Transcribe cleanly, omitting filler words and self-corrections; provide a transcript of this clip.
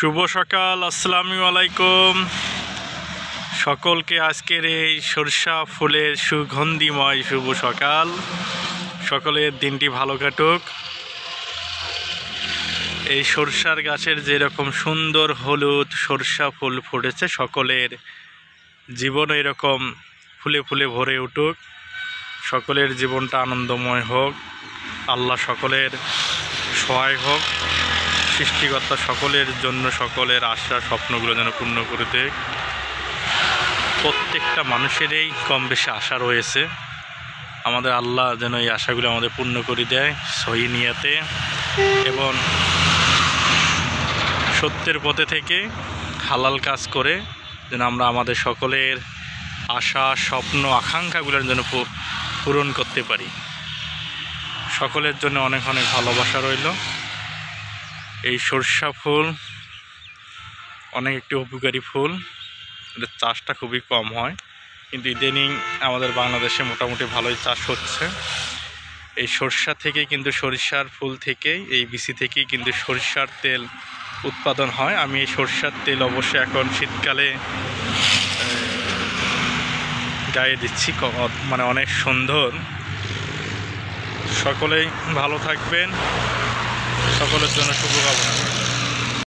শুভ সকাল, আসসালামু আলাইকুম। সকলকে আজকের এই সরষা ফুলের সুগন্ধিময় শুভ সকাল। সকলের দিনটি ভালো কাটুক। এই সরষার গাছের যেরকম সুন্দর হলুদ সরষা ফুল ফুটেছে, সকলের জীবন এরকম ফুলে ফুলে ভরে উঠুক। সকলের জীবনটা আনন্দময় হোক। আল্লাহ সকলের সহায় হোক। সৃষ্টিকর্তা সকলের জন্য সকলের আশা স্বপ্নগুলো যেন পূর্ণ করে দেয়। প্রত্যেকটা মানুষেরই কম বেশি আশা রয়েছে, আমাদের আল্লাহ যেন এই আশাগুলো আমাদের পূর্ণ করে দেয় সহি নিয়াতে, এবং সত্যের পথে থেকে হালাল কাজ করে যেন আমরা আমাদের সকলের আশা স্বপ্ন আকাঙ্ক্ষাগুলোর যেন পূরণ করতে পারি। সকলের জন্য অনেক অনেক ভালোবাসা রইল। এই সরষা ফুল অনেক একটি উপকারী ফুল। এটার চাষটা খুবই কম হয়, কিন্তু ইদানিং আমাদের বাংলাদেশে মোটামুটি ভালোই চাষ হচ্ছে। এই সরষা থেকে কিন্তু সরিষার ফুল থেকেই, এই বিচি থেকেই কিন্তু সরিষার তেল উৎপাদন হয়। আমি এই সরষার তেল অবশ্যই এখন শীতকালে গায়ে দিচ্ছি, মানে অনেক সুন্দর। সকলেই ভালো থাকবেন, সকলের জন্য শুভকামনা।